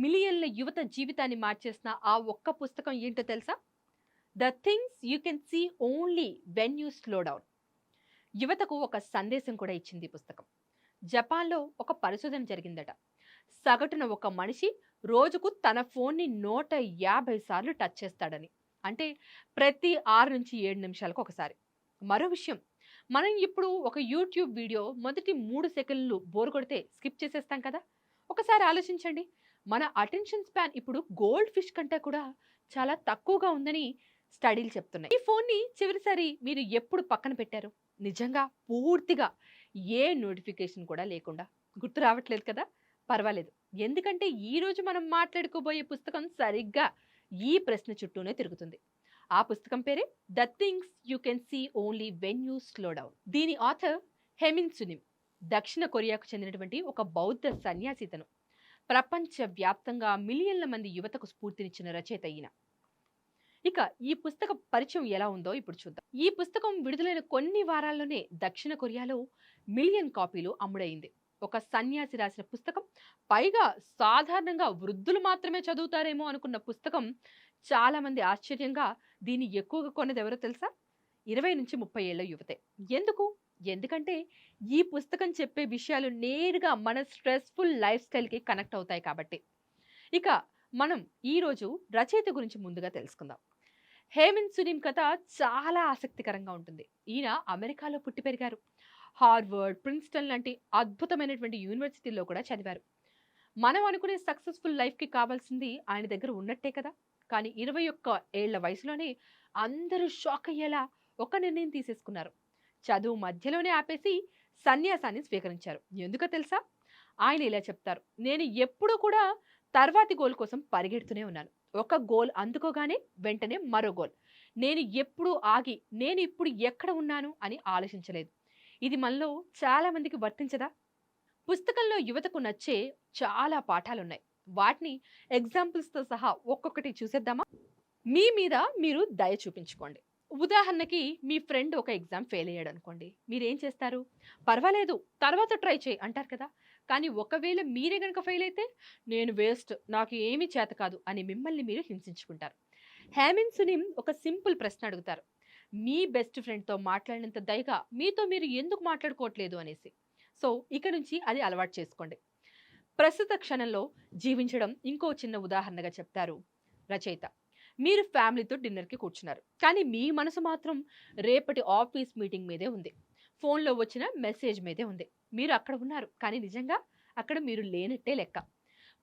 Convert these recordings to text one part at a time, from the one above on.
మిలియన్ల యువత జీవితాన్ని మార్చేసిన ఆ ఒక్క పుస్తకం ఏంటో తెలుసా? The things you can see only when you slow down. యువతకు ఒక సందేశం కూడా ఇచ్చింది ఈ పుస్తకం. జపాన్లో ఒక పరిశోధన జరిగిందట. సగటున ఒక మనిషి రోజుకు తన ఫోన్ని 150 సార్లు టచ్ చేస్తాడని. అంటే ప్రతి 6 నుంచి 7 నిమిషాలకు ఒకసారి. మరో విషయం, మనం ఇప్పుడు ఒక యూట్యూబ్ వీడియో మొదటి 3 సెకండ్లు బోర్ కొడితే స్కిప్ చేసేస్తాం కదా. ఒకసారి ఆలోచించండి, మన అటెన్షన్ స్పాన్ ఇప్పుడు గోల్డ్ ఫిష్ కంటే కూడా చాలా తక్కువగా ఉందని స్టడీలు చెప్తున్నాయి. ఈ ఫోన్ని చివరిసారి మీరు ఎప్పుడు పక్కన పెట్టారు? నిజంగా పూర్తిగా ఏ నోటిఫికేషన్ కూడా లేకుండా. గుర్తు రావట్లేదు కదా. పర్వాలేదు, ఎందుకంటే ఈ రోజు మనం మాట్లాడుకోబోయే పుస్తకం సరిగ్గా ఈ ప్రశ్న చుట్టూనే తిరుగుతుంది. ఆ పుస్తకం పేరే the things you can see only when you slow down. దీని ఆథర్ హెమిన్ సునిమ్. దక్షిణ కొరియాకు చెందినటువంటి ఒక బౌద్ధ సన్యాసితను. ప్రపంచ వ్యాప్తంగా మిలియన్ల మంది యువతకు స్ఫూర్తినిచ్చిన రచయిత ఈయన. ఇక ఈ పుస్తక పరిచయం ఎలా ఉందో ఇప్పుడు చూద్దాం. ఈ పుస్తకం విడుదలైన కొన్ని వారాల్లోనే దక్షిణ కొరియాలో 1,000,000 కాపీలు అమ్ముడైంది. ఒక సన్యాసి రాసిన పుస్తకం, పైగా సాధారణంగా వృద్ధులు మాత్రమే చదువుతారేమో అనుకున్న పుస్తకం. చాలా మంది ఆశ్చర్యంగా దీన్ని ఎక్కువగా కొన్నది ఎవరో తెలుసా? 20 నుంచి 30 ఏళ్ల యువతే. ఎందుకు? ఎందుకంటే ఈ పుస్తకం చెప్పే విషయాలు నేరుగా మన స్ట్రెస్ఫుల్ లైఫ్ స్టైల్కి కనెక్ట్ అవుతాయి కాబట్టి. ఇక మనం ఈరోజు రచయిత గురించి ముందుగా తెలుసుకుందాం. హేమంత్ సునీమ్ కథ చాలా ఆసక్తికరంగా ఉంటుంది. ఈయన అమెరికాలో పుట్టి పెరిగారు. హార్వర్డ్, ప్రిన్స్టన్ లాంటి అద్భుతమైనటువంటి యూనివర్సిటీల్లో కూడా చదివారు. మనం అనుకునే సక్సెస్ఫుల్ లైఫ్కి కావాల్సింది ఆయన దగ్గర ఉన్నట్టే కదా. కానీ 21 ఏళ్ల వయసులోనే అందరూ షాక్ అయ్యేలా ఒక నిర్ణయం తీసేసుకున్నారు. చదువు మధ్యలోనే ఆపేసి సన్యాసాన్ని స్వీకరించారు. ఎందుకో తెలుసా? ఆయన ఇలా చెప్తారు, నేను ఎప్పుడూ కూడా తర్వాతి గోల్ కోసం పరిగెడుతూనే ఉన్నాను. ఒక గోల్ అందుకోగానే వెంటనే మరో గోల్. నేను ఎప్పుడూ ఆగి నేను ఇప్పుడు ఎక్కడ ఉన్నాను అని ఆలోచించలేదు. ఇది మనలో చాలా మందికి వర్తించదా? పుస్తకంలో యువతకు నచ్చే చాలా పాఠాలున్నాయి. వాటిని ఎగ్జాంపుల్స్తో సహా ఒక్కొక్కటి చూసేద్దామా? మీ మీద మీరు దయ చూపించుకోండి. ఉదాహరణకి, మీ ఫ్రెండ్ ఒక ఎగ్జామ్ ఫెయిల్ అయ్యాడు అనుకోండి. మీరేం చేస్తారు? పర్వాలేదు, తర్వాత ట్రై చేయి అంటారు కదా. కానీ ఒకవేళ మీరే గనక ఫెయిల్ అయితే, నేను వేస్ట్, నాకు ఏమీ చేత కాదు అని మిమ్మల్ని మీరు హింసించుకుంటారు. హేమంత్ సునీమ్ ఒక సింపుల్ ప్రశ్న అడుగుతారు, మీ బెస్ట్ ఫ్రెండ్తో మాట్లాడినంత దయగా మీతో మీరు ఎందుకు మాట్లాడుకోవట్లేదు అనేసి. సో ఇక నుంచి అది అలవాటు చేసుకోండి. ప్రస్తుత క్షణంలో జీవించడం ఇంకో చిన్న ఉదాహరణగా చెప్తారు రచయిత. మీరు ఫ్యామిలీతో డిన్నర్కి కూర్చున్నారు, కానీ మీ మనసు మాత్రం రేపటి ఆఫీస్ మీటింగ్ మీదే ఉంది. ఫోన్లో వచ్చిన మెసేజ్ మీదే ఉంది. మీరు అక్కడ ఉన్నారు, కానీ నిజంగా అక్కడ మీరు లేనట్టే లెక్క.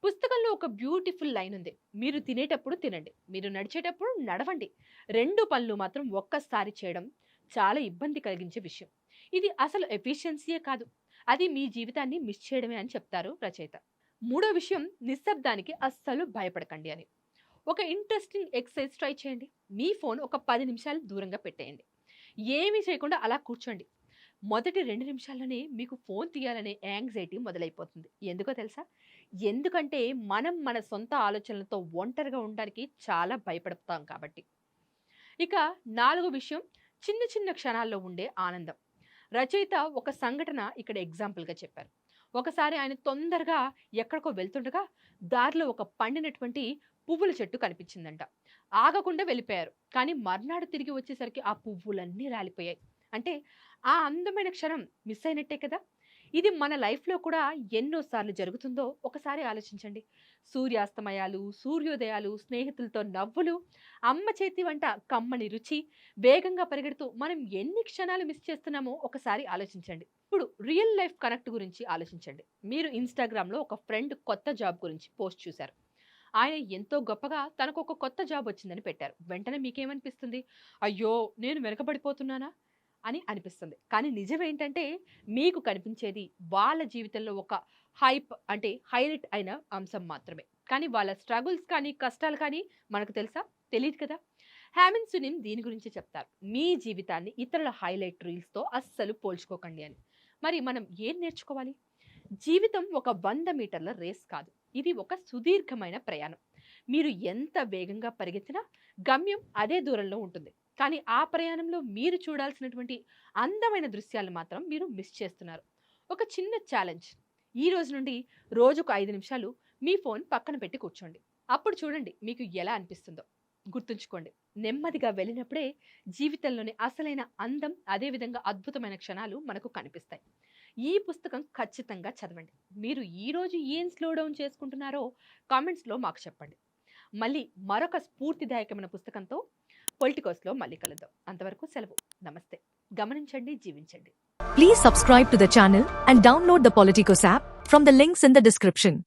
పుస్తకంలో ఒక బ్యూటిఫుల్ లైన్ ఉంది, మీరు తినేటప్పుడు తినండి, మీరు నడిచేటప్పుడు నడవండి. 2 పనులు మాత్రం ఒక్కసారి చేయడం చాలా ఇబ్బంది కలిగించే విషయం. ఇది అసలు ఎఫిషియన్సీయే కాదు, అది మీ జీవితాన్ని మిస్ చేయడమే అని చెప్తారు రచయిత. మూడో విషయం, నిశ్శబ్దానికి అస్సలు భయపడకండి అని. ఒక ఇంట్రెస్టింగ్ ఎక్సర్సైజ్ ట్రై చేయండి. మీ ఫోన్ ఒక 10 నిమిషాలు దూరంగా పెట్టేయండి. ఏమీ చేయకుండా అలా కూర్చోండి. మొదటి 2 నిమిషాల్లోనే మీకు ఫోన్ తీయాలనే యాంగ్జైటీ మొదలైపోతుంది. ఎందుకో తెలుసా? ఎందుకంటే మనం మన సొంత ఆలోచనలతో ఒంటరిగా ఉండడానికి చాలా భయపడతాం కాబట్టి. ఇక 4వ విషయం, చిన్న చిన్న క్షణాల్లో ఉండే ఆనందం. రచయిత ఒక సంఘటన ఇక్కడ ఎగ్జాంపుల్గా చెప్పారు. ఒకసారి ఆయన తొందరగా ఎక్కడికో వెళ్తుండగా దారిలో ఒక పండినటువంటి పువ్వుల చెట్టు కనిపించిందంట. ఆగకుండా వెళ్ళిపోయారు. కానీ మర్నాడు తిరిగి వచ్చేసరికి ఆ పువ్వులన్నీ రాలిపోయాయి. అంటే ఆ అందమైన క్షణం మిస్ అయినట్టే కదా. ఇది మన లైఫ్లో కూడా ఎన్నోసార్లు జరుగుతుందో ఒకసారి ఆలోచించండి. సూర్యాస్తమయాలు, సూర్యోదయాలు, స్నేహితులతో నవ్వులు, అమ్మ చేతి వంట కమ్మని రుచి, వేగంగా పరిగెడుతూ మనం ఎన్ని క్షణాలు మిస్ చేస్తున్నామో ఒకసారి ఆలోచించండి. ఇప్పుడు రియల్ లైఫ్ కనెక్ట్ గురించి ఆలోచించండి. మీరు ఇన్స్టాగ్రామ్లో ఒక ఫ్రెండ్ కొత్త జాబ్ గురించి పోస్ట్ చూశారు. ఆయన ఎంతో గొప్పగా తనకు ఒక కొత్త జాబ్ వచ్చిందని పెట్టారు. వెంటనే మీకేమనిపిస్తుంది? అయ్యో, నేను వెనకబడిపోతున్నానా అని అనిపిస్తుంది. కానీ నిజం ఏంటంటే, మీకు కనిపించేది వాళ్ళ జీవితంలో ఒక హైప్, అంటే హైలైట్ అయిన అంశం మాత్రమే. కానీ వాళ్ళ స్ట్రగుల్స్ కానీ కష్టాలు కానీ మనకు తెలుసా? తెలియదు కదా. హేమంత్ సునీమ్ దీని గురించి చెప్తారు, మీ జీవితాన్ని ఇతరుల హైలైట్ రీల్స్తో అస్సలు పోల్చుకోకండి అని. మరి మనం ఏం నేర్చుకోవాలి? జీవితం ఒక 100 మీటర్ల రేస్ కాదు, ఇది ఒక సుదీర్ఘమైన ప్రయాణం. మీరు ఎంత వేగంగా పరిగెత్తినా గమ్యం అదే దూరంలో ఉంటుంది. కానీ ఆ ప్రయాణంలో మీరు చూడాల్సినటువంటి అందమైన దృశ్యాలు మాత్రం మీరు మిస్ చేస్తున్నారు. ఒక చిన్న ఛాలెంజ్, ఈ రోజు నుండి రోజుకు 5 నిమిషాలు మీ ఫోన్ పక్కన పెట్టి కూర్చోండి. అప్పుడు చూడండి మీకు ఎలా అనిపిస్తుందో. గుర్తుంచుకోండి, నెమ్మదిగా వెళ్ళినప్పుడే జీవితంలోని అసలైన అందం, అదేవిధంగా అద్భుతమైన క్షణాలు మనకు కనిపిస్తాయి. ఈ పుస్తకం ఖచ్చితంగా చదవండి. మీరు ఈరోజు ఏం స్లో డౌన్ చేసుకుంటున్నారో కామెంట్స్లో మాకు చెప్పండి. మళ్ళీ మరొక స్ఫూర్తిదాయకమైన పుస్తకంతో పొలిటికోస్లో మళ్ళీ కలుద్దాం. అంతవరకు సెలవు. నమస్తే. గమనించండి, జీవించండి. Please subscribe to the channel and download the Politicos app from the links in the description.